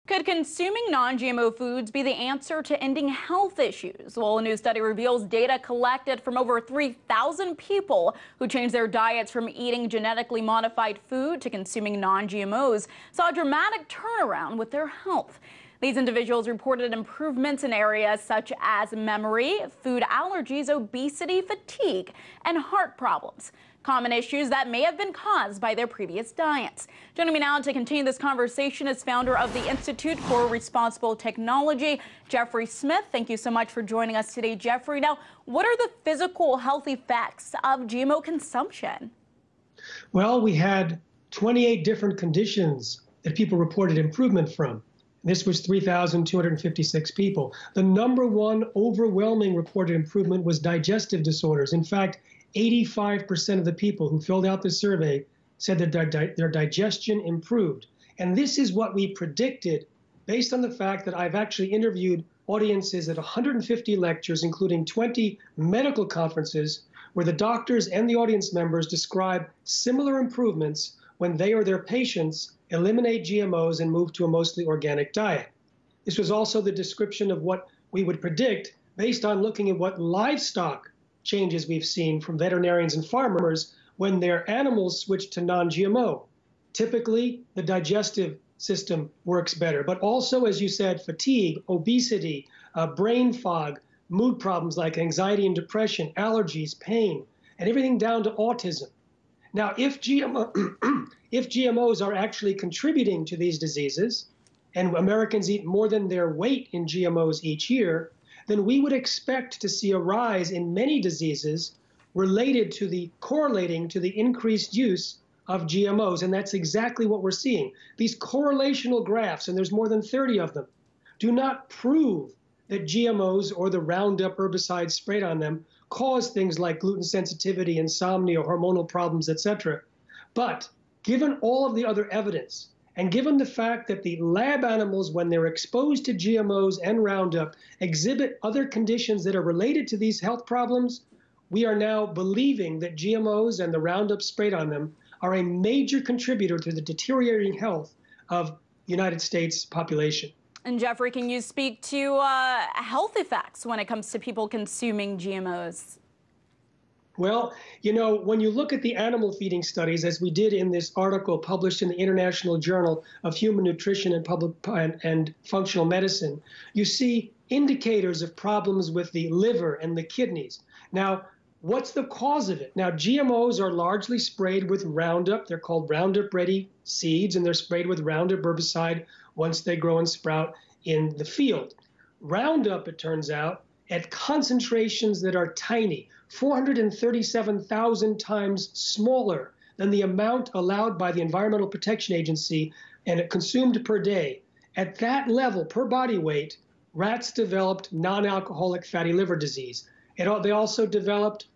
Could consuming non-GMO foods be the answer to ending health issues? Well, a new study reveals data collected from over 3,000 people who changed their diets from eating genetically modified food to consuming non-GMOs saw a dramatic turnaround with their health. These individuals reported improvements in areas such as memory, food allergies, obesity, fatigue, and heart problems. Common issues that may have been caused by their previous diets. Joining me now to continue this conversation is founder of the Institute for Responsible Technology, Jeffrey Smith. Thank you so much for joining us today, Jeffrey. Now, what are the physical health effects of GMO consumption? Well, we had 28 different conditions that people reported improvement from. This was 3,256 people. The number one overwhelming reported improvement was digestive disorders. In fact, 85% of the people who filled out the survey said that their digestion improved. And this is what we predicted based on the fact that I've actually interviewed audiences at 150 lectures, including 20 medical conferences, where the doctors and the audience members describe similar improvements when they or their patients eliminate GMOs and move to a mostly organic diet. This was also the description of what we would predict based on looking at what livestock changes we've seen from veterinarians and farmers when their animals switch to non-GMO. Typically, the digestive system works better, but also, as you said, fatigue, obesity, brain fog, mood problems like anxiety and depression, allergies, pain, and everything down to autism. Now, if GMOs are actually contributing to these diseases, and Americans eat more than their weight in GMOs each year, then we would expect to see a rise in many diseases correlating to the increased use of GMOs. And that's exactly what we're seeing. These correlational graphs, and there's more than 30 of them, do not prove that GMOs or the Roundup herbicides sprayed on them cause things like gluten sensitivity, insomnia, hormonal problems, etc. But given all of the other evidence, and given the fact that the lab animals, when they're exposed to GMOs and Roundup, exhibit other conditions that are related to these health problems, we are now believing that GMOs and the Roundup sprayed on them are a major contributor to the deteriorating health of the United States population. And Jeffrey, can you speak to health effects when it comes to people consuming GMOs? Well, you know, when you look at the animal feeding studies, as we did in this article published in the International Journal of Human Nutrition and Functional Medicine, you see indicators of problems with the liver and the kidneys. Now, what's the cause of it? Now, GMOs are largely sprayed with Roundup. They're called Roundup Ready seeds, and they're sprayed with Roundup herbicide once they grow and sprout in the field. Roundup, it turns out, at concentrations that are tiny, 437,000 times smaller than the amount allowed by the Environmental Protection Agency and it consumed per day. At that level, per body weight, rats developed non-alcoholic fatty liver disease. They also developed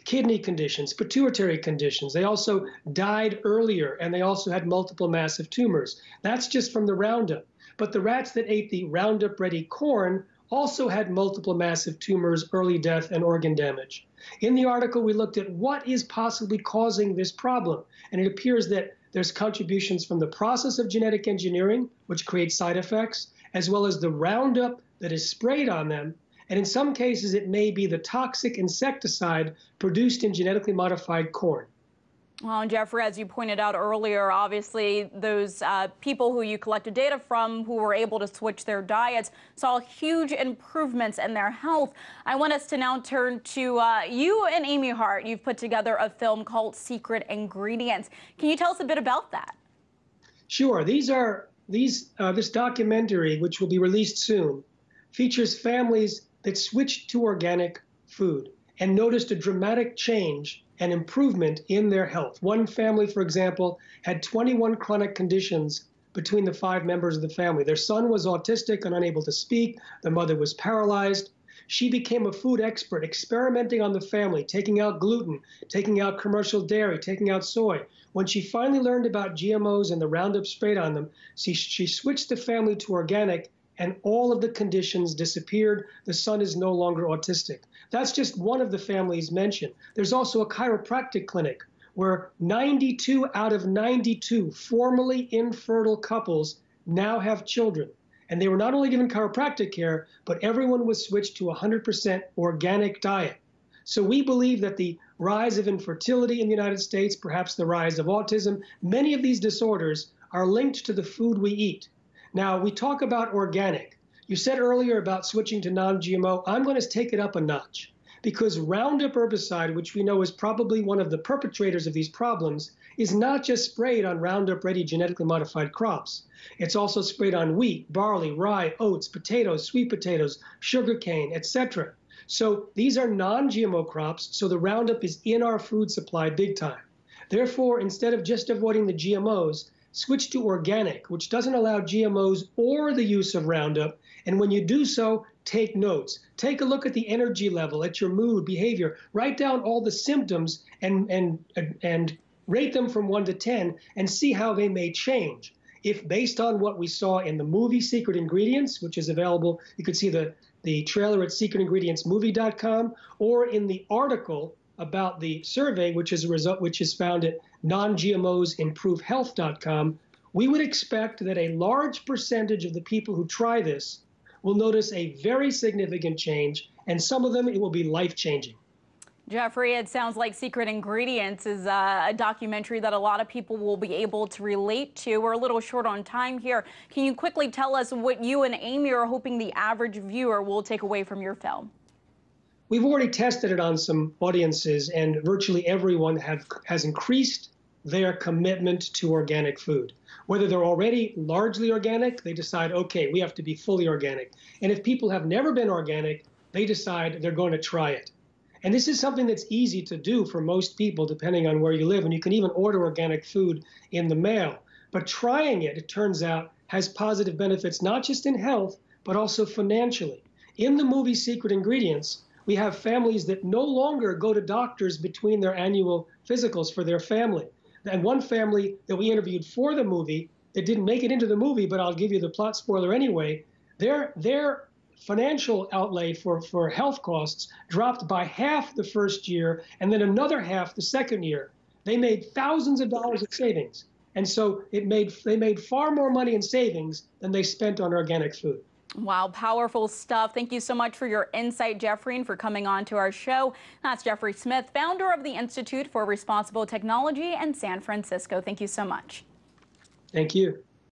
kidney conditions, pituitary conditions. They also died earlier, and they also had multiple massive tumors. That's just from the Roundup. But the rats that ate the Roundup Ready corn also had multiple massive tumors, early death, and organ damage. In the article, we looked at what is possibly causing this problem. And it appears that there's contributions from the process of genetic engineering, which creates side effects, as well as the Roundup that is sprayed on them. And in some cases, it may be the toxic insecticide produced in genetically modified corn. Well, Jeffrey, as you pointed out earlier, obviously those people who you collected data from who were able to switch their diets saw huge improvements in their health. I want us to now turn to you and Amy Hart. You've put together a film called Secret Ingredients. Can you tell us a bit about that? Sure. This documentary, which will be released soon, features families that switched to organic food and noticed a dramatic change and improvement in their health. One family, for example, had 21 chronic conditions between the 5 members of the family. Their son was autistic and unable to speak. The mother was paralyzed. She became a food expert, experimenting on the family, taking out gluten, taking out commercial dairy, taking out soy. When she finally learned about GMOs and the Roundup sprayed on them, she switched the family to organic, and all of the conditions disappeared. The son is no longer autistic. That's just one of the families mentioned. There's also a chiropractic clinic where 92 out of 92 formerly infertile couples now have children. And they were not only given chiropractic care, but everyone was switched to a 100% organic diet. So we believe that the rise of infertility in the United States, perhaps the rise of autism, many of these disorders are linked to the food we eat. Now, we talk about organic. You said earlier about switching to non-GMO. I'm going to take it up a notch, because Roundup herbicide, which we know is probably one of the perpetrators of these problems, is not just sprayed on Roundup-ready genetically modified crops. It's also sprayed on wheat, barley, rye, oats, potatoes, sweet potatoes, sugarcane, etc. So these are non-GMO crops, so the Roundup is in our food supply big time. Therefore, instead of just avoiding the GMOs, switch to organic, which doesn't allow GMOs or the use of Roundup. And when you do so, take notes. Take a look at the energy level, at your mood, behavior. Write down all the symptoms and rate them from 1 to 10 and see how they may change. If based on what we saw in the movie Secret Ingredients, which is available, you can see the trailer at secretingredientsmovie.com, or in the article about the survey, which is found at nongmosimprovehealth.com, we would expect that a large percentage of the people who try this will notice a very significant change, and some of them it will be life-changing. Jeffrey, it sounds like Secret Ingredients is a documentary that a lot of people will be able to relate to. We're a little short on time here. Can you quickly tell us what you and Amy are hoping the average viewer will take away from your film? We've already tested it on some audiences, and virtually everyone has increased their commitment to organic food. Whether they're already largely organic, they decide, okay, we have to be fully organic. And if people have never been organic, they decide they're going to try it. And this is something that's easy to do for most people, depending on where you live. And you can even order organic food in the mail. But trying it, it turns out, has positive benefits, not just in health, but also financially. In the movie Secret Ingredients, we have families that no longer go to doctors between their annual physicals for their family. And one family that we interviewed for the movie, that didn't make it into the movie, but I'll give you the plot spoiler anyway, their financial outlay for health costs dropped by half the first year and then another half the second year. They made thousands of dollars in savings. And so they made far more money in savings than they spent on organic food. Wow, powerful stuff. Thank you so much for your insight, Jeffrey, and for coming on to our show. That's Jeffrey Smith, founder of the Institute for Responsible Technology in San Francisco. Thank you so much. Thank you.